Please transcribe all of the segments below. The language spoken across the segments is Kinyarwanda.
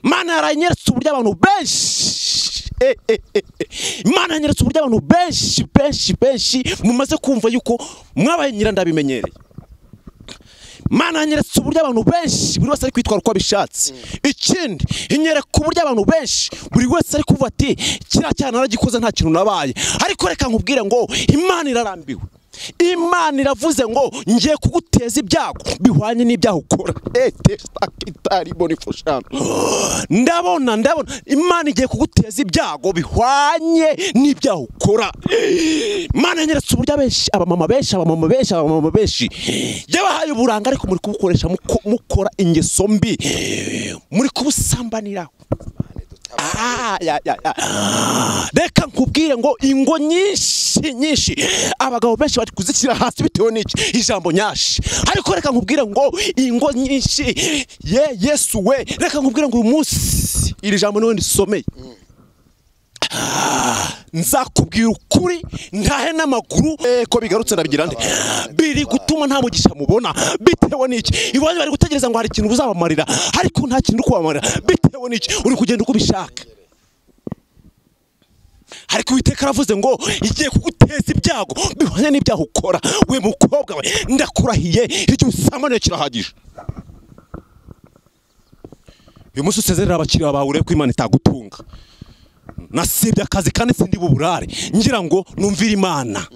Imana yaranyeretse uburyo abantu benshi Imana yanyeretse uburyo abantu benshi mumaze kumva yuko mwabaye nyirandabimenyereye. Imana yanyeretse uburyo abantu benshi buri wese ari kwitwara uko abishatse. Ikindi inyereka uburyo abantu benshi buri wese ari kuvuga ati kira cyane naragikoze nta kintu nabaye. Ariko reka nkubwire ngo Imana irarambiwe. Imana iravuze ngo ngiye kuguteza ibyago bihwanye n'ibyaho ukora. Ndabona Imana igiye kuguteza ibyago bihwanye n'ibyaho ukora. Imana yanyeretse uburyo benshi abamama benshi yabahaye uburanga ariko muri kubukoresha mukora ingeso mbi, muri kubusambanira. Reka nkubwire ngo ingo nyinshi abagabo benshi bari kuzishyira hasi bitewe n'iki ijambo nyashi. Ariko reka nkubwire ngo ingo nyinshi Yesu we, reka nkubwire ngo uyu munsi iri jambo niwe ndisomeye. Nzakubwira ukuri ntahe n'amaguru ko bigarutse nabigira nde biri gutuma nta mugisha mubona bitewe n'iki. Ibonye bari gutegereza ngo hari ikintu buzabamarira ariko nta kintu kubamarira bitewe n'iki uri kugenda uko bishaka. Ariko Uwiteka aravuze ngo igiye kuguteza ibyago bihwanye n'ibyaho ukora. We mukobwa we, ndakurahiye icyo usamane kirahagije. Uyu munsi usezerera abakiriya bawe urebe ko Imana itagutunga. Nasibye akazi kandi sindi buburare ngira ngo numvira Imana.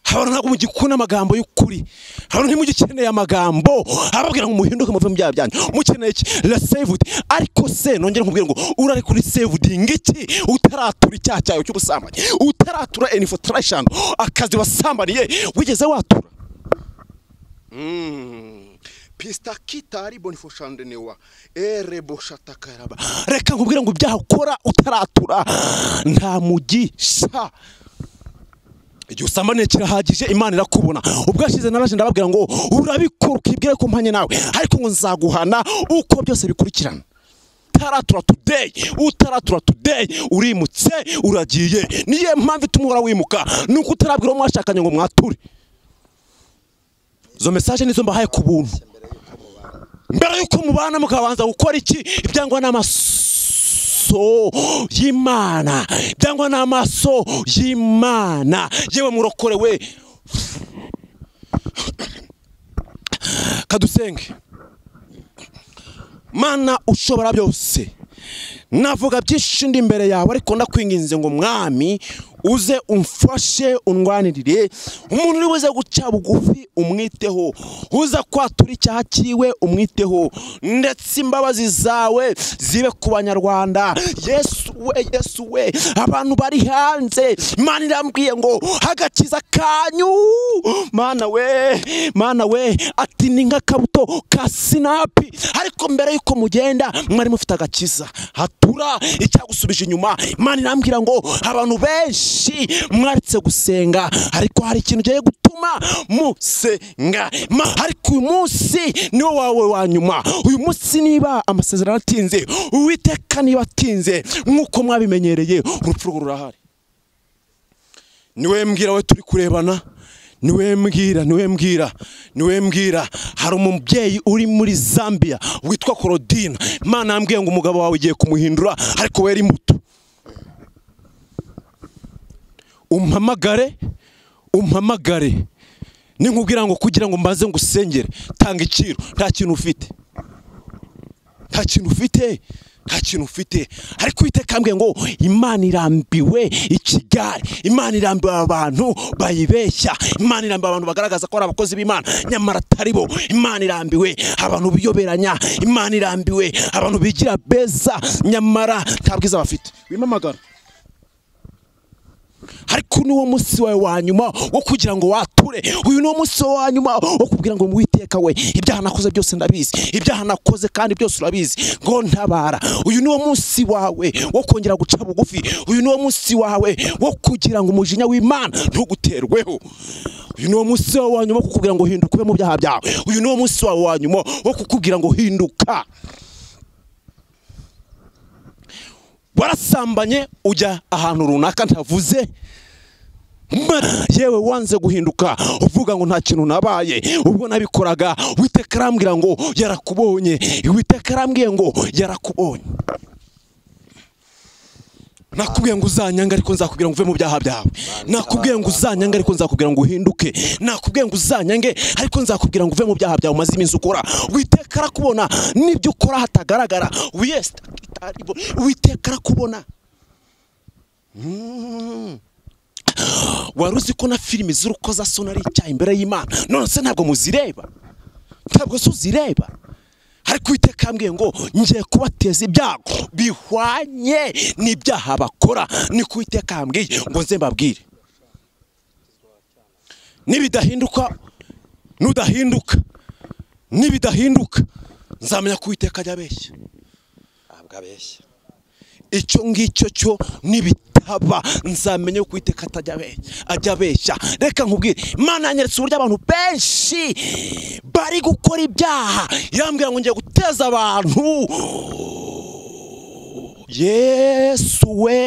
Abantu ntabwo mugikuna amagambo y'ukuri, abantu ntimugikeneye amagambo ababwira ngo muhinduke muve mu byaha byanyu. Mukeneye iki? La saved. Ariko se nongera nkubwira ngo urari kuri saved ngiki utaratura icyaha cyawe cy'ubusambanyi, utaratura infiltration akazi wasambaniye wigeze watura. Pista kitari bonifoshande newa erebo shatakaraba. Reka nkubwira ngo ibyaha ukora utaratura nta mugisha. Igihe usambaniye kirahagije Imana irakubona. Ubwashize naraje ndababwira ngo urabikora ukibwire ko mpanye nawe, ariko ngo nzaguhana uko byose bikurikirana. Utaratura today urimutse uragiye. Niye mpamvu itumura wimuka nuko utarabwira mwashakanye ngo mwature. Zo message nizo mbahaye ku buntu. Mbere yuko mubana mukabanza gukora iki? Ibyangwa n'amaso y'Imana, byangwa n'amaso y'Imana. Yewe murokore we, kadusenge. Mana ushobora byose, navuga byinshi ndi imbere yawe, ariko ndakwinginze ngo Mwami uze umfashe undwanirire. Umuntu uri buze guca bugufi umwiteho, uza kwatura icyaha kiwe umwiteho, ndetse imbabazi zawe zibe ku Banyarwanda. Yesu we, abantu bari hanze Imana irambwiye ngo agakiza kanyu Mana we ati ni nk'akabuto ka sinapi. Ariko mbere yuko mugenda mwari mufite agakiza, hatura icyagusubije inyuma. Imana irambwira ngo abantu benshi mwaritse gusenga, ariko hari ikintu giye gutuma musenga. Ariko uyu munsi niwo wawe wa nyuma. Uyu munsi niba amasezerano atinze, Uwiteka niba atinze nk'uko mwabimenyereye, urupfu rurahari. Niwe mbwira we turi kurebana, niwe mbwira hari umubyeyi uri muri Zambia witwa Claudine. Imana yambwiye ngo umugabo wawe ugiye kumuhindura, ariko we ari muto. Umpamagare ninkubwira ngo kugira ngo mbaze ngusengere tanga ikiro. Nta kintu ufite. Ariko Uwiteka ambwiye ngo Imana irambiwe ikigali, Imana irambiwe abantu bayibeshya, Imana irambiwe abantu bagaragaza ko ari abakozi b'Imana nyamara atari bo. Imana irambiwe abantu biyoberanya, Imana irambiwe abantu bigira beza nyamara nta bwiza bafite. Wimamagara. Ariko niwo munsi wawe wa nyuma wo kugira ngo wature. Uyu niwo munsi wa nyuma wo kubwira ngo Uwiteka we, ibyaha nakoze byose ndabizi, ibyaha nakoze kandi byose urabizi, ngo ntabara. Uyu niwo munsi wawe wo kongera guca bugufi. Uyu niwo munsi wawe wo kugira ngo umujinya w'Imana ntuguterweho. Uyu niwo munsi wawe wa nyuma wo kukubwira ngo hinduka mu byaha byawe. Uyu niwo munsi wawe wa nyuma wo kukubwira ngo hinduka. Warasambanye ujya ahantu runaka ntavuze, yewe wanze guhinduka uvuga ngo nta kintu nabaye ubwo nabikoraga Uwiteka arambwira ngo yarakubonye Uwiteka arambwiye ngo yarakubonye nakubwiye ngo uzanyanga ariko nzakubwira ngo uve mu byaha byawe nakubwiye ngo uzanyanga ariko nzakubwira ngo uhinduke nakubwiye ngo uzanyange ariko nzakubwira ngo uve mu byaha byawe maze iminsi ukora Uwiteka arakubona nibyo ukora hatagaragara Uwiteka arakubona waruzi ko na filimi z'urukozasoni ari icyaha imbere y'Imana none se ntabwo muzireba ntabwo se uzireba ariko Uwiteka yambwiye ngo ngiye kubateza ibyago bihwanye n'ibyaha bakora niko Uwiteka yambwiye ngo nze mbabwire nibidahinduka nzamenya ko Uwiteka ajya abeshya ntabwo abeshya icyo ngicyo cyo nibitaba nzamenye ko Uwiteka ajya abeshya reka nkubwire Imana yanyeretse uburyo abantu benshi bari gukora ibyaha yambwira ngo ngiye guteza abantu Yesu we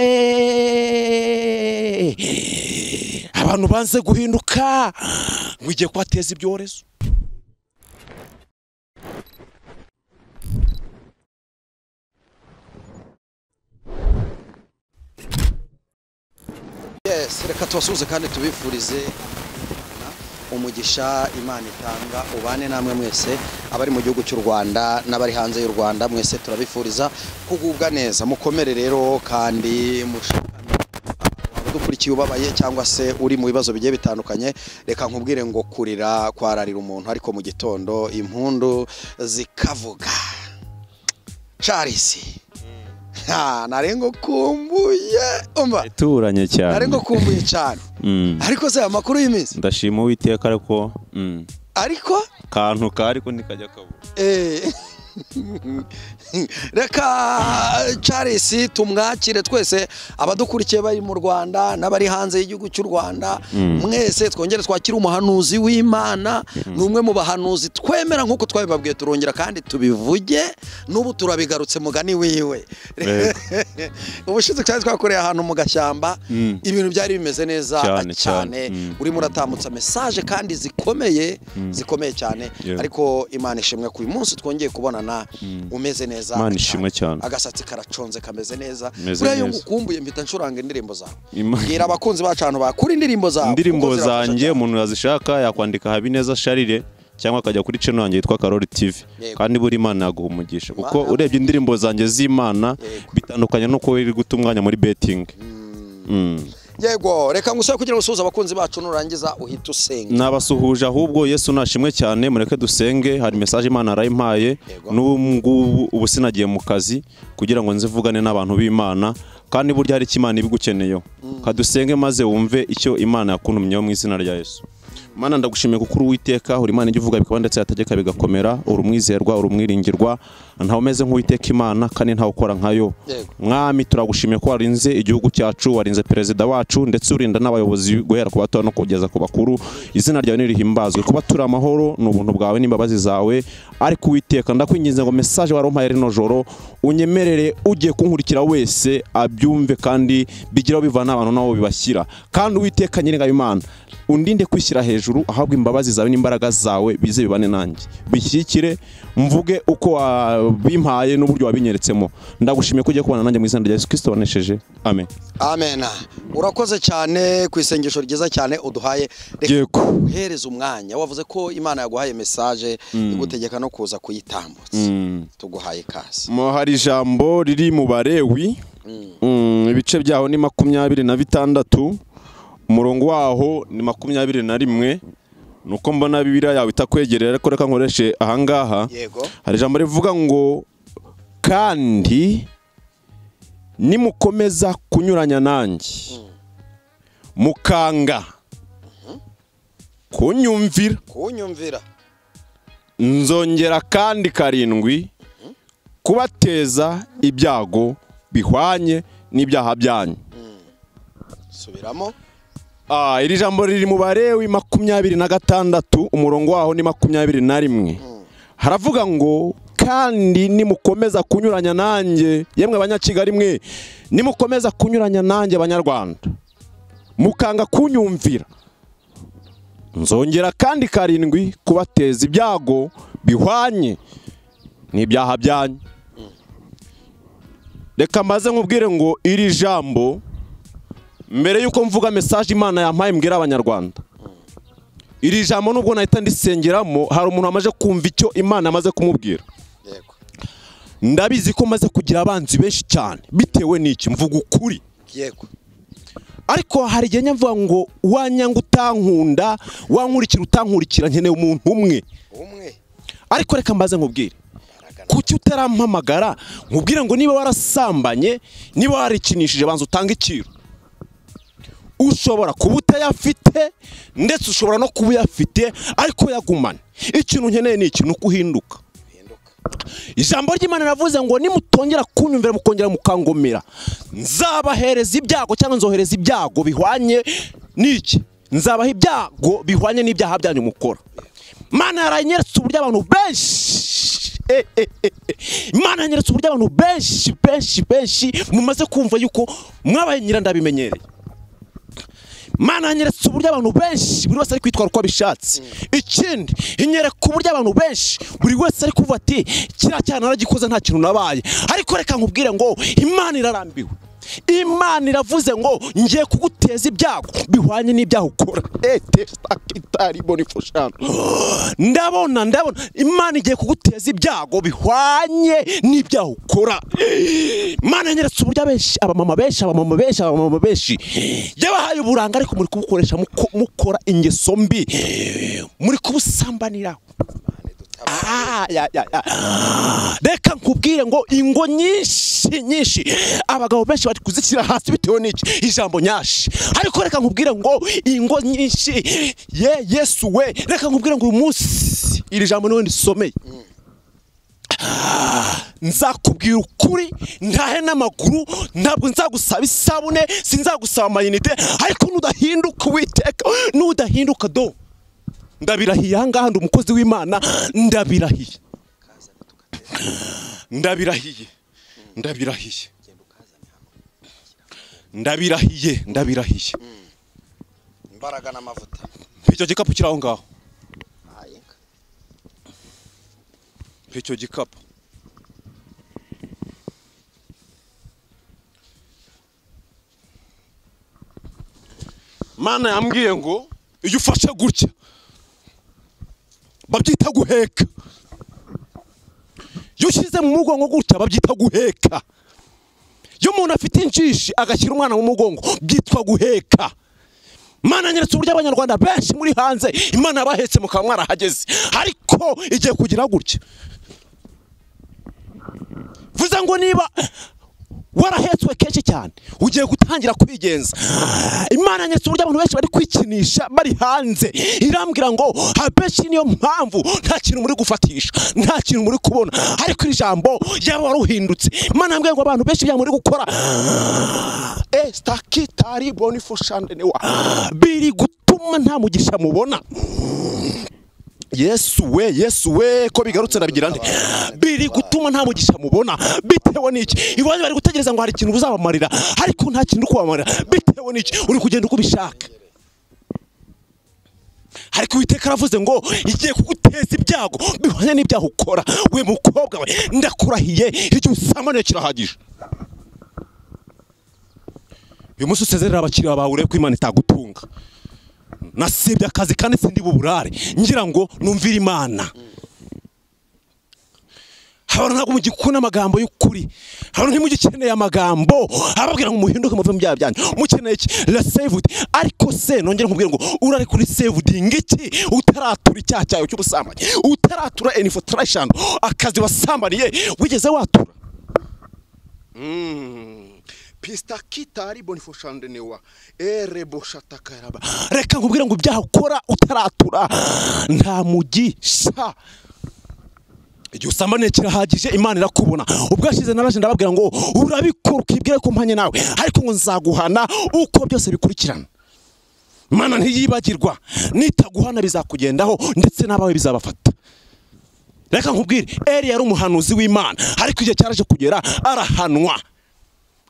abantu banze guhinduka ngo ugiye kubateza ibyorezo reka tubasuhuze kandi tubifurize umugisha Imana itanga ubane namwe mwese abari mu gihugu cy'u Rwanda n'abari hanze y'u Rwanda mwese turabifuriza kugubwa neza mukomere rero kandi mushikane abadukurikiye ubabaye cyangwa se uri mu bibazo bigiye bitandukanye reka nkubwire ngo kurira kwararira umuntu ariko mu gitondo impundu zikavuga Charles narengo kumbuye turanye cyane narengo kumbuye cyane ariko se amakuru y'imizi ndashima Uwiteka ariko kantu ariko nikajya kabura reka Charles tumwakire twese abadukurikiye bari mu Rwanda n'abari hanze y'igihugu cy'u Rwanda mwese twongere twakira umuhanuzi w'Imana numwe mu bahanuzi twemera nkuko twabibabwiye turongera kandi tubivuge n'ubu turabigarutse mugani wiwe ubushize cyane twakoreye ahantu mu gashyamba ibintu byari bimeze neza cyane urimo uratambutsa message kandi zikomeye cyane ariko Imana ishimwe ku uyu munsi twongeye kubonana umeze neza Imana ishimwe cyane agasatsi karaconze kameze neza uriya ngukumbuye mpita ncuranga indirimbo zawe ngira abakunzi bacano bakuri indirimbo zanjye umuntu yazishaka yakwandika Habineza Charles cyangwa akajya kuri channel yanjye yitwa Karoli TV kandi buri Imana yaguha umugisha kuko urebye indirimbo zanjye z'Imana bitandukanye no ko iri guta umwanya muri betting yego reka ngusabe kugira ngo usuhuze abakunzi bacu nurangiza uhita usenga nabasuhuje ahubwo Yesu nashimwe cyane mureke dusenge hari message Imana arayimpaye n'ubu ubu sinagiye mu kazi kugira ngo nzivugane n'abantu b'Imana kandi burya hari Imana ibigukeneyeho kadusenge maze wumve icyo Imana yakuntumyeho mu izina rya Yesu Mana ndagushimiye kuko Uwiteka uri Imana ivuga bikaba ndetse yategeka bigakomera uri umwizerwa uri umwiringirwa ntawe umeze nk'Uwiteka Imana kandi ntawe ukora nkayo mwami turagushimiye ko warinze igihugu cyacu warinze perezida wacu ndetse urinda n'abayobozi guhera ku bato no kugeza ku bakuru izina ryawe nirihimbazwe kuba turi amahoro n'ubuntu bwawe n'imbabazi zawe ariko Uwiteka ndakwinginze ngo message warompaye rino joro unyemerere ugiye kunkurikira wese abyumve kandi bigiraho bivana abantu nabo bibashyira kandi Uwiteka nyiringayo Imana undinde kwishyira hejuru ahabwa imbabazi zawe n'imbaraga zawe bize bibane nanjye bishyikire mvuge uko bimpaye n'uburyo wabinyeretsemo ndagushimiye ko ugiye kubana nanjye mu izina rya Yesu Kristo wanesheje amen amen urakoze cyane ku isengesho ryiza cyane uduhaye reka uhereze umwanya wavuze ko Imana yaguhaye message igutegeka no kuza kuyitambutsa tuguhaye kazi hari ijambo riri mu Barewi ibice byaho ni 26 umurongo waho ni 21 nuko mbona Bibiliya yawe itakwegerera ariko reka nkoreshe ahangaha hari ijambo rivuga ngo kandi nimukomeza kunyuranya nanjye mukanga kunyumvira nzongera kandi karindwi kubateza ibyago bihwanye n'ibyaha byanyu subiramo iri jambo riri mu Barewi 26 umurongo waho ni 21 haravuga ngo kandi nimukomeza kunyuranya nanjye yemwe abanyakigali mwe nimukomeza kunyuranya nanjye abanyarwanda mukanga kunyumvira, nzongera kandi 7 kubateza ibyago bihwanye n'ibyaha byanyu. Reka maze nkubwire ngo iri jambo mbere yuko mvuga message Imana yampaye mbwira abanyarwanda, iri jambo nubwo nahita ndisengeramo hari umuntu amaje kumva icyo Imana amaze kumubwira. Yego. Ndabizi ko maze kugira abanzi benshi cyane bitewe n'iki, mvuga ukuri. Yego. Ariko hari igihe nyamvuga ngo wanyanga utankunda, wankurikira utankurikira, nkeneye umuntu umwe. Ariko reka mbaze nkubwire, kuki utarampamagara nkubwire ngo niba warasambanye, niba warikinishije banza utanga ikiro. Ushobora kuba utayafite ndetse ushobora no kuba uyafite ariko yagumane. Ikintu nkeneye ni ikintu kuhinduka. Ijambo ry'Imana ravuze ngo nimutongera kunyumvira mukongera mukangomera, nzabahereza ibyago cyangwa nzohereza ibyago bihwanye n'iki, nzabaha ibyago bihwanye n'ibyaha byanyu mukora. Imana yaranyeretse uburyo abantu benshi Imana yanyeretse uburyo abantu benshi mumaze kumva yuko mwabaye nyirandabimenyereye. Mana yanyeretse uburyo abantu benshi buri wese ari kwitwara uko bishatse. Ikindi inyereka uburyo abantu benshi buri wese ari kuvuga ati kira cyane naragikoze nta kintu nabaye. Ariko reka nkubwire ngo Imana irarambiwe. Imana iravuze ngo ngiye kuguteza ibyago bihwanye n'ibyaha ukora. Testakitari bonifushano. Ndabona Imana igiye kuguteza ibyago bihwanye n'ibyaha ukora. Imana yanyeretse uburyo benshi abamama benshi yabahaye uburanga ariko muri kubukoresha mukora ingeso mbi, muri kubusambanira. Reka nkubwire ngo ingo nyinshi abagabo benshi bari kuzishyira hasi bitewe n'iki, ijambo nyashi. Ariko reka nkubwire ngo ingo nyinshi Yesu we, reka nkubwire ngo uyu munsi iri jambo niwe ndisomeye. Nzakubwira ukuri ndahe n'amaguru, ntabwo nzagusaba isabune, sinzagusaba amayinite, ariko nudahinduka Uwiteka, nudahinduka do ndabirahiye. Ahangaha ndi umukozi w'Imana, ndabirahiye. Imbaraga n'amavuta. Icyo gikapu kiri aho ngaho. Icyo gikapu. Mana yambwiye ngo iyo ufashe gutya babyita guheka. Iyo ushyize mu mugongo gutya babyita guheka. Iyo umuntu afite injishi agashyira umwana mu mugongo byitwa guheka. Mana nyeretse uburyo abanyarwanda benshi muri hanze Imana yabahetse mukaba mwarahageze, ariko igiye kugira gutya. Vuze ngo niba warahetswe kenshi cyane ugiye gutangira kwigenza. Imana yanyeretse uburyo abantu benshi bari kwikinisha bari hanze, irambwira ngo abenshi niyo mpamvu nta kintu muri gufatisha, nta kintu muri kubona. Ariko iri jambo yaba waruhindutse. Imana yambwiye ngo abantu benshi byamuri gukora estakitari bonifushandenewa biri gutuma nta mugisha mubona. Yesu we ko bigarutse nabigira nde, biri gutuma nta mugisha mubona bitewe n'iki. Ibanye bari gutegereza ngo hari ikintu uzabamarira, ariko nta kintu kubamarira bitewe n'iki, uri kugenda uko bishaka. Ariko Uwiteka aravuze ngo igiye kuguteza ibyago bihwanye n'ibyaha ukora. We mukobwa we, ndakurahiye icyo usamane kirahagije. Uyu munsi usezerera abakiriya bawe urebe ko Imana itagutunga. Nasibye akazi kandi sindi buburare ngira ngo numvira Imana. Abantu ntabwo mugikuna amagambo y'ukuri, abantu ntimugikeneye amagambo ababwira ngo muhinduke muve mu byaha byanyu. Mukeneye iki? La saved. Ariko se nongera nkubwira ngo urari kuri saved ngiki utaratura icyaha cyawe cy'ubusambanyi, utaratura infiltration, akazi wasambaniye wigeze watura. Pista kitari bonifoshandenewa ereboshatakayaraba. Reka nkubwira ngo ibyaha ukora utaratura nta mugisha. Igihe usambaniye kirahagije, Imana irakubona. Ubwashize naraje ndababwira ngo urabikora ukibwire ko mpanye nawe, ariko ngo nzaguhana uko byose bikurikirana. Imana ntiyibagirwa, nitaguhana bizakugendaho ndetse n'abawe bizabafata. Reka nkubwire, Eli yari umuhanuzi w'Imana, ariko igihe cyaraje kugera arahanwa.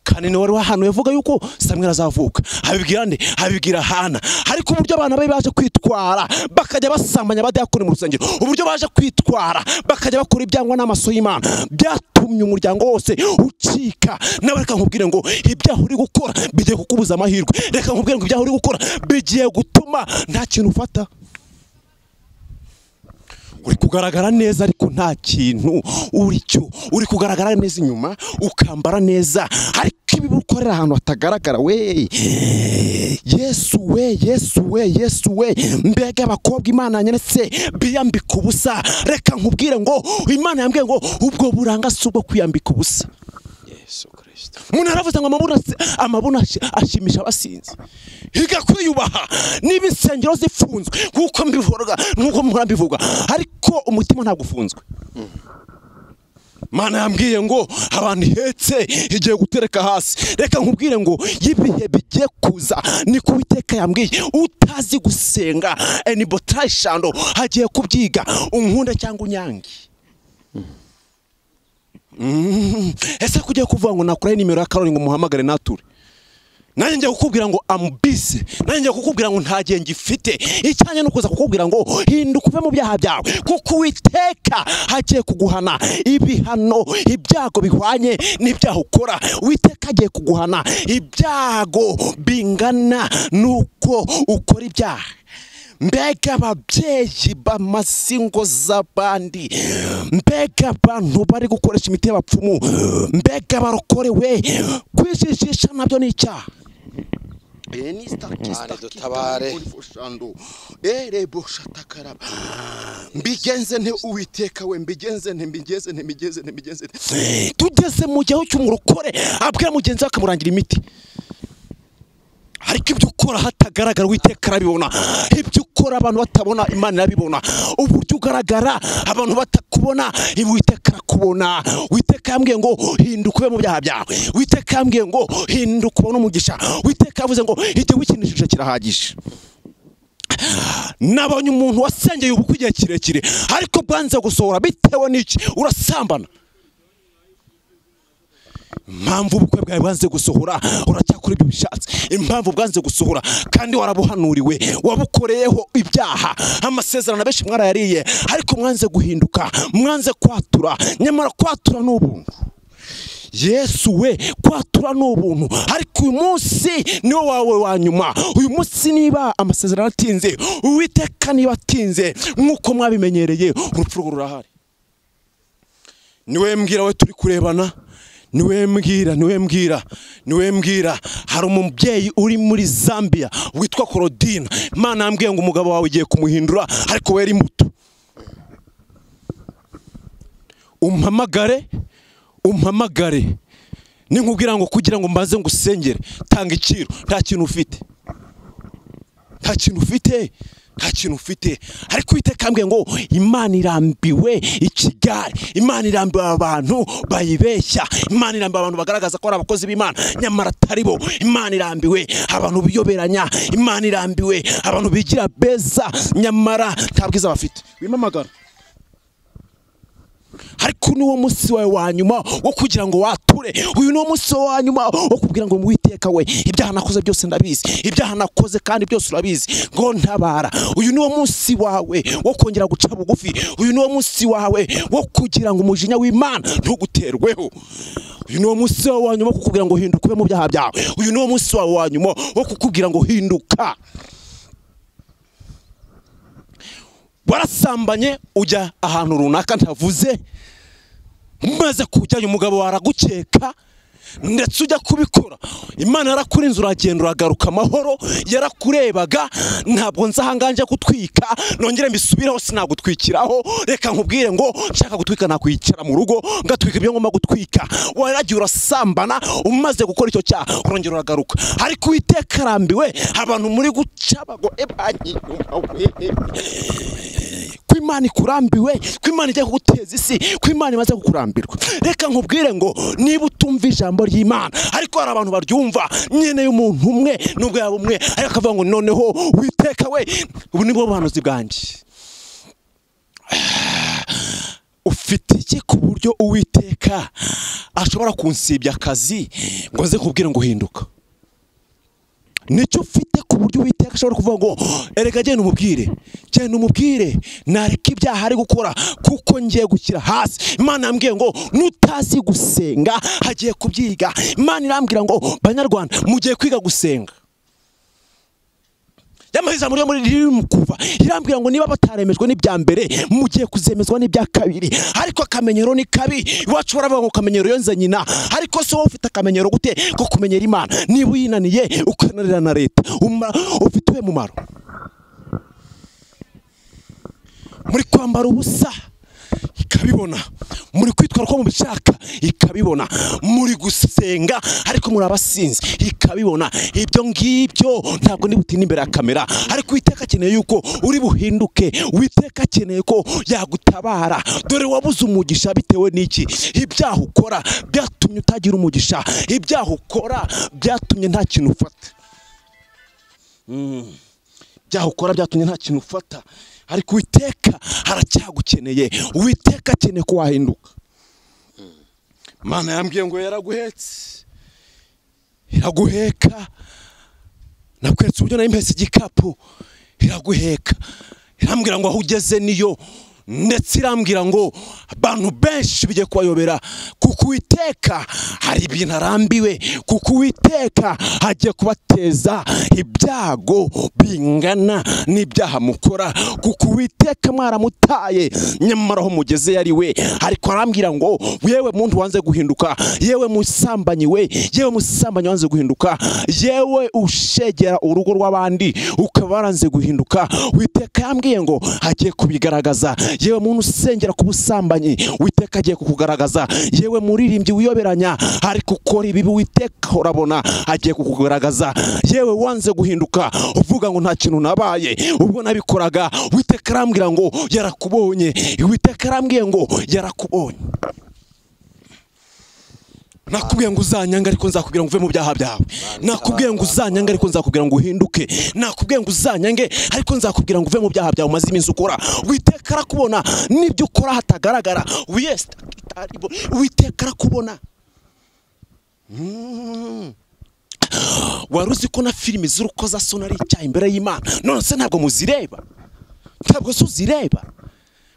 kandi niwe wari wahanuye avuga yuko Samweli azavuka. Abibwira nde? Abibwira Hana. Ariko uburyo abana be baje kwitwara bakajya basambanya abadiyakoni mu rusengero, uburyo baje kwitwara bakajya bakora ibyangwa n'amaso y'Imana, byatumye umuryango wose ucika. Nawe reka nkubwire ngo ibyaho uri gukora bigiye kukubuza amahirwe. Reka nkubwire ngo ibyaho uri gukora bigiye gutuma nta kintu ufata. Uri kugaragara neza ariko nta kintu uri cyo. Uri kugaragara neza inyuma, ukambara neza, ariko ibi ukorera ahantu hatagaragara. We Yesu we, Yesu we, Yesu we. Mbega abakobwa Imana yanyeretse biyambika ubusa. Reka nkubwire ngo Imana yambwiye ngo ubwo buranga si ubwo kwiyambika ubusa. Yesu Kristo. Umuntu aravuze ngo amabuna ashimisha abasinzi. Higa kwiyubaha niba insengero zifunzwe nkuko mbivuga, nkuko mbivuga, ariko umutima ntabwo ufunzwe. Mana yambwiye ngo abantu ihetse igiye gutereka hasi. Reka nkubwire ngo yibihe bigiye kuza ni Uwiteka yambwiye. Utazi gusenga eni botayishando hagiye kubyiga, unkunda cyangwa unyange. Ese kugiye kuvuga ngo nakuraye nimero ya Karoli ngo muhamagare nature. Nanjye ngiye kukubwira ngo amubise, nanjye ngiye kukubwira ngo nta gihe ngifite. Icyanye no kuza kukubwira ngo hinduka uve mu byaha byawe, kuko Uwiteka hagiye kuguhana ibihano, ibyago bihwanye n'ibyaha ukora. Uwiteka agiye kuguhana ibyago bingana nuko ukora ibyaha. Mbega ababyeyi b'amazingo z'abandi, mbega abantu bari gukoresha imiti y'abapfumu, mbega barokorewe kwijijisha nabyo ni icyaha. Mbigenze nte Uwiteka we, mbigenze nte. Tugeze mu gihe cy'umurokore abwira mugenzi we akamurangira imiti, ariko ibyo ukora hatagaragara Uwiteka arabibona. Ibyo ukora abantu batabona Imana irabibona. Uburyo ugaragara abantu batakubona Uwiteka arakubona. Uwiteka yambwiye ngo hinduka ube mu byaha byawe. Uwiteka yambwiye ngo hinduka ubone umugisha. Uwiteka yavuze ngo igihe wikinishije kirahagije. Nabonye umuntu wasengeye ubukwe igihe kirekire ariko bwanze gusohora bitewe n'iki? Urasambana. Impamvu ubukwe bwawe bwanze gusohora uracyakora ibyo bishatse. Impamvu bwanze gusohora kandi warabuhanuriwe, wabukoreyeho ibyaha, amasezerano benshi mwarayariye, ariko mwanze guhinduka, mwanze kwatura. Nyamara kwatura n'ubuntu. Yesu we, kwatura n'ubuntu. Ariko uyu munsi niwo wawe wa nyuma. Uyu munsi niba amasezerano atinze, Uwiteka niba atinze nkuko mwabimenyereye, urupfu rurahari. Niwe mbwira we turi kurebana, niwe mbwira hari umubyeyi uri muri Zambia witwa Claudine. Imana yambwiye ngo umugabo wawe ugiye kumuhindura, ariko we ari muto. Umpamagare ninkubwira ngo kugira ngo mbaze ngusengere, tanga iciro. Nta kintu ufite. Ariko Uwiteka yambwiye ngo Imana irambiwe ikigare, Imana irambiwe abantu bayibeshya, Imana irambiwe abantu bagaragaza ko ari abakozi b'Imana nyamara atari bo. Imana irambiwe abantu biyoberanya, Imana irambiwe abantu bigira beza nyamara nta bwiza bafite. Wimamagara. Ariko niwo munsi wawe wa nyuma wo kugira ngo wature. Uyu niwo munsi wa nyuma wo kugira ngo Uwiteka we, ibyaha nakoze byose ndabizi, ibyaha nakoze kandi byose urabizi, ngo ntabara. Uyu niwo munsi wawe wo kongera guca bugufi. Uyu niwo munsi wawe wo kugira ngo umujinya w'Imana ntuguterweho. Uyu niwo munsi wawe wa nyuma wo kukubwira ngo hinduka ube mu byaha byawe. Uyu niwo munsi wawe wa nyuma wo kukubwira ngo hinduka. Warasambanye ujya ahantu runaka ntavuze, maze kujyayo umugabo waragukeka ndetse ujya kubikora. Imana yarakurinze uragenda uragaruka amahoro. Yarakurebaga, ntabwo nzahanganje kutwika nongere mbisubireho, sinagutwikiraho. Reka nkubwire ngo nshaka gutwika nakwicara mu rugo ngatwika ibyo ngomba gutwika. Waragiye urasambana, umaze gukora icyo cyaha urongera uragaruka. Ariko Uwiteka arambiwe abantu muri guca bago Imana ikurambiwe, ko Imana ijya kuguteza isi, ko Imana imaze kukurambirwa. Reka nkubwire ngo niba utumva ijambo ry'Imana, ariko hari abantu baryumva nyene y'umuntu umwe nubwo yaba umwe, ariko akavuga ngo noneho Uwiteka we, ubu nibwo buhanuzi bwanjye. mfite iki ku buryo Uwiteka ashobora kunsibya akazi ngo nze kubwira ngo hinduka? Nicyo ufite ku buryo Uwiteka ashobora kuvuga ngo erega genda umubwire nareka ibyaha ari gukora kuko ngiye gukira hasi. Imana yambwiye ngo nutazi gusenga hagiye kubyiga. Imana irambwira ngo banyarwanda mugiye kwiga gusenga. Yamahiza muri riri mukuva irambwira ngo niba bataremejwe n'ibya mbere mugiye kuzemezwa n'ibya kabiri. Ariko akamenyero ni kabi. Iwacu baravuga ngo kamenyero yonze nyina. Ariko so ufite akamenyero gute ko kumenyera Imana? Niba uyinaniye ukanarira na leta ufite uwe mumaro? Muri kwambara ubusa ikabibona, muri kwitwara ko mubishaka ikabibona, muri gusenga ariko muri abasinzi ikabibona. Ibyo ngibyo ntabwo nibutina imbere ya kamera, ariko Uwiteka akeneye yuko uri buhinduke. Uwiteka akeneye ko yagutabara. Dore wabuze umugisha bitewe n'iki? Ibyaha ukora byatumye utagira umugisha. Ibyaha ukora byatumye nta kintu ufata. Ibyaha ukora byatumye nta kintu ufata. Ariko Uwiteka aracyagukeneye. Uwiteka akeneye ko wahinduka. Mana yambwiye ngo yaraguhetse, iraguheka. Nakwetse uburyo nayimpese igikapu, iraguheka. Irambwira ngo aho ugeze niyo. Ndetse irambwira ngo abantu benshi bigiye kubayobera kuko Uwiteka hari ibintu arambiwe, kuko Uwiteka hagiye kubateza ibyago bingana n'ibyaha mukora, kuko Uwiteka mwaramutaye nyamara aho mugeze yari we. Ariko arambwira ngo yewe muntu wanze guhinduka, yewe musambanyi we, yewe musambanyi wanze guhinduka, yewe ushegera urugo rw'abandi ukaba waranze guhinduka, Uwiteka yambwiye ngo hagiye kubigaragaza. Yewe muntu usengera ku busambanyi Uwiteka agiye kukugaragaza. Yewe muririmbyi wiyoberanya ariko ukora ibibi Uwiteka urabona agiye kukugaragaza. Yewe wanze guhinduka uvuga ngo nta kintu nabaye ubwo nabikoraga, Uwiteka arambwira ngo yarakubonye. Uwiteka arambwiye ngo yarakubonye. Nakubwiye ngo uzanyanga ariko nzakubwira ngo uve mu byaha byawe. Nakubwiye ngo uzanyanga ariko nzakubwira ngo uhinduke. Nakubwiye ngo uzanyange ariko nzakubwira ngo uve mu byaha byawe umaze iminsi ukora. Uwiteka arakubona n'ibyo ukora hatagaragara. Uwiteka arakubona. Wari uzi ko na filimi z'urukozasoni ari icyaha imbere y'Imana? None se ntabwo muzireba? Ntabwo se uzireba?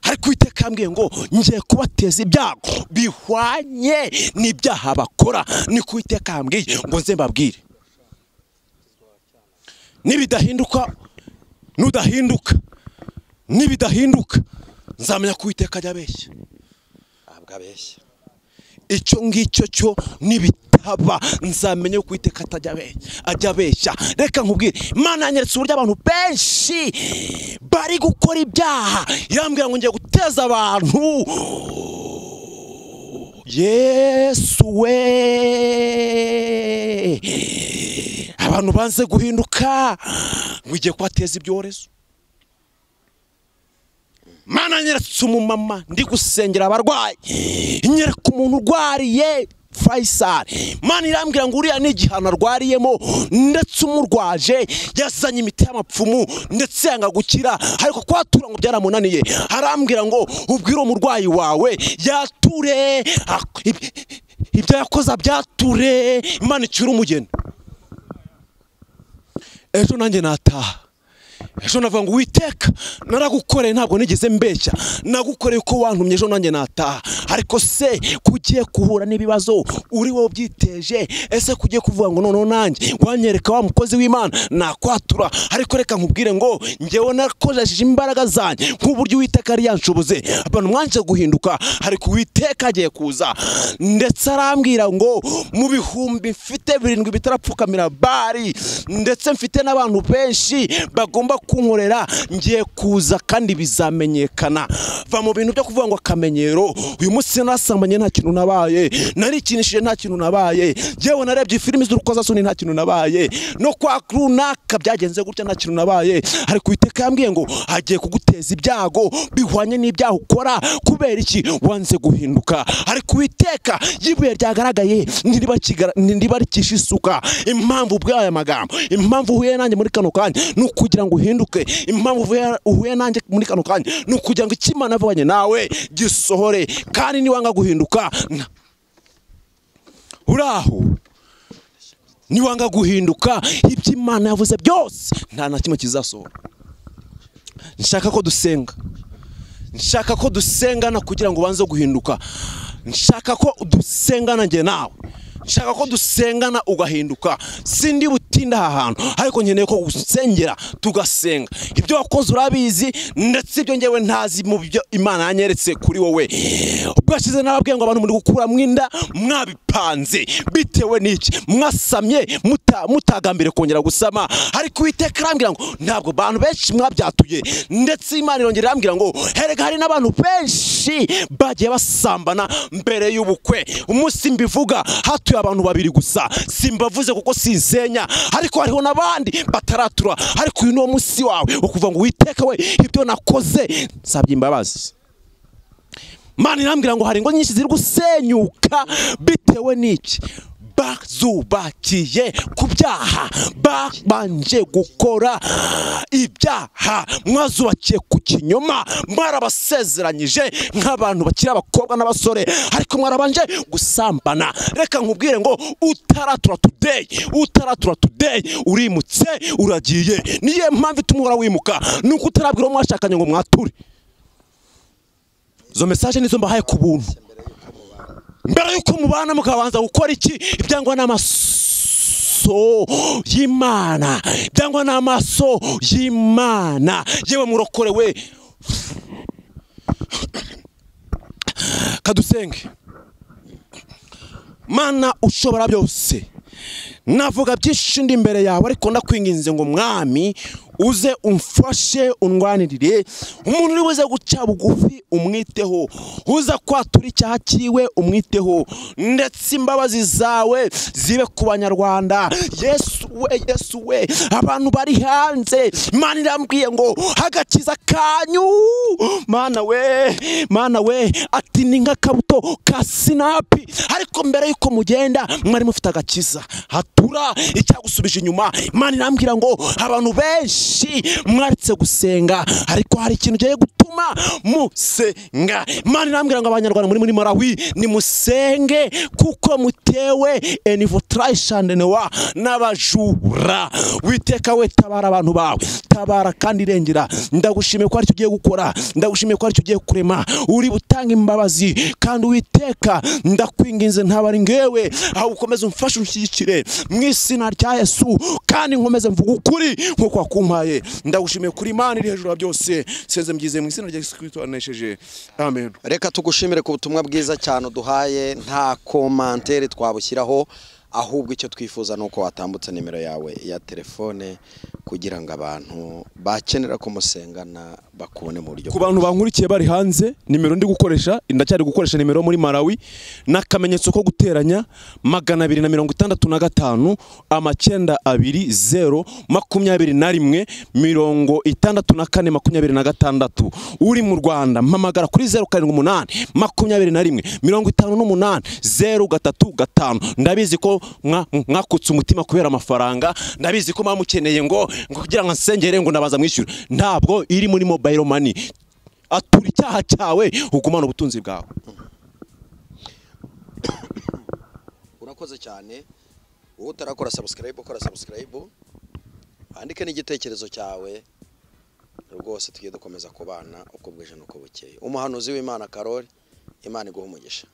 Ariko Uwiteka yambwiye ngo ngiye kubateza ibyago bihwanye n'ibyaha bakora. Ni ku Uwiteka yambwiye ngo nze mbabwire. Nibidahinduka nzamenya ko Uwiteka ajya abeshya. Ntabwo abeshya. Icyo ngicyo cyo nibitaba nzamenye ko Uwiteka ajya abeshya. Reka nkubwire, Imana yanyeretse uburyo abantu benshi bari gukora ibyaha. Irambwira ngo ngiye guteza abantu. Yesu we, abantu banze guhinduka ngiye kubateza ibyorezo. Mana nyeretse umumama ndi gusengera abarwayi, nyereka umuntu urwariye Faisal. Mana irambwira ngo uriya n'igihano arwariyemo, ndetse umurwaje yazanye imiti y'amapfumu ndetse yanga gukira, ariko kwatura ngo byaramunaniye. Arambwira ngo ubwire umurwayi wawe yature, ibyo yakoze byature, Imana icyura umugeni. Ejo nanjye nataha. Ejo navuga ngo Uwiteka naragukoreye ntabwo nigeze mbeshya, nagukoreye ko wantumye. Ejo nanjye nataha. Ariko se kugiye kuhura n'ibibazo uri wowe byiteje? Ese kugiye kuvuga ngo none nanjye wanyereka wa mukozi w'Imana nakwatura? Ariko reka nkubwire ngo ngewe nakoresheje imbaraga zanjye nk'uburyo Uwiteka ari yanshoboze. Abantu mwanje guhinduka, ariko Uwiteka agiye kuza. Ndetse arambwira ngo mu bihumbi mfite 7 bitarapfukamira bari, ndetse mfite n'abantu benshi bagomba kunkorera, ngiye kuza kandi bizamenyekana. Va mu bintu byo kuvuga ngo akamenyero. Uyu munsi nasambanye nta kintu nabaye, narikinishije nta kintu nabaye, yewe narebye filimi z'urukozasoni nta kintu nabaye, no kwa runaka byagenze gutya nta kintu nabaye. Ariko Uwiteka yambwiye ngo agiye kuguteza ibyago bihwanye n'ibyaha ukora. Kubera iki? Wanze guhinduka. Ariko Uwiteka yibuye ryagaragaye ntiba rikisha isuka. Impamvu bw'aya magambo, impamvu huye nanjye muri kano kanya nukugira ngo uhinduke. Impamvu uhuye nanjye muri kano kanya ni ukugira ngo icyo Imana yavuganye nawe gisohore, kandi niwanga guhinduka uraho, niwanga guhinduka ibyo Imana yavuze byose nta na kimwe kizasohora. Nshaka ko dusenga, nshaka ko dusengana kugira ngo ubanze guhinduka, nshaka ko dusengana njye nawe, nshaka ko dusengana ugahinduka. Sindi butinda aha hantu, ariko nkeneye ko usengera tugasenga. Ibyo wakoze urabizi, ndetse ibyo ngewe ntazi mu byo Imana yanyeretse kuri wowe. Ubwashize nababwiye ngo abantu muri gukura mwinda mwabipanze bitewe n'iki? Mwasamye mutagambire kongera gusama, ariko Uwiteka arambwira ngo ntabwo abantu benshi mwabyatuye. Ndetse Imana irongera irambwira ngo herega hari n'abantu benshi bagiye basambana mbere y'ubukwe. Umunsi mbivuga hatuye abantu babiri gusa, simbavuze kuko sinsenya, ariko hariho n'abandi bataratura. Ariko uyu ni umunsi wawe ukuvuga ngo Uwiteka we, ibyo nakoze nsabye imbabazi. Imana irambwira ngo hari ingo nyinshi ziri gusenyuka bitewe n'iki? Bazubakiye ku byaha, babanje gukora ibyaha, mwazubakiye ku kinyoma, mwarabasezeranyije nk'abantu bakiri abakobwa n'abasore, ariko mwarabanje gusambana. Reka nkubwire ngo utaratura today urimutse uragiye. Niyo mpamvu ituma wimuka, nuko utarabwira uwo mwashakanye ngo mwature. Izo message nizo mbahaye ku buntu. Mbere yuko mubana mukabanza gukora iki? Ibyangwa n'amaso y'Imana, ibyangwa n'amaso y'Imana. Yewe murokorewe, kadusenge. Mana ushobora byose, navuga byinshi ndi imbere yawe, ariko ndakwinginze ngo Mwami uze umfashe undwanirire. Umuntu uri buze guca bugufi umwiteho, uza kwatura icyaha kiriwe umwiteho, ndetse imbabazi zawe zibe ku Banyarwanda. Yesu we, abantu bari hanze, Imana irambwiye ngo agakiza kanyu, Mana we ati ni nk'akabuto ka sinapi, ariko mbere yuko mugenda mwari mufite agakiza. Hatura icyagusubije inyuma. Imana irambwira ngo abantu benshi mwaritse gusenga, ariko hari ikintu giye gutuma musenga. Imana irambwira ngo Abanyarwanda muri Malawi nimusenge, kuko mutewe enivotrayishandenewa n'abajura. Witeka we, tabara abantu bawe, tabara kandi irengera. Ndagushimiye ko aricyo ugiye gukora, ndagushimiye ko aricyo ugiye kurema. Uri butanga imbabazi, kandi Uwiteka ndakwinginze ntabari ngewe, aho ukomeze umfashe unshyigikire mu izina rya Yesu, kandi nkomeze mvuga ukuri nkuko wakumpaye. Ndagushimiye kuri Imana iri hejuru ya byose, senze mgize mu izina rya Yesu Kristo anesheje, amen. Reka tugushimire ku butumwa bwiza cyane duhaye, nta commentaire twabushyiraho, ahubwo icyo twifuza nuko watambutse nimero yawe ya telefone kugira ngo abantu bakenera kumusengana bakubone mu buryo. Ku bantu bankurikiye bari hanze, nimero ndi gukoresha, ndacyari gukoresha nimero muri Malawi, n'akamenyetso ko guteranya 265 amacyenda 20 21 64 uri mu Rwanda mpamagara kuri 078 21 58 035. Ndabizi ko mwakutse umutima kubera amafaranga, ndabizi ko mwamukeneye ngo kugira ngo nsengere ngo nabaza mwishyura. Ntabwo iri muri mobile money. Atura icyaha cyawe ugumana ubutunzi bwawe. Urakoze cyane. Utarakora subscribe, ukora subscribe, andike n'igitekerezo cyawe, rwose tugiye dukomeza kubana uko bwije nuko bukeye. Umuhanuzi w'Imana Karoli, Imana iguhe umugisha.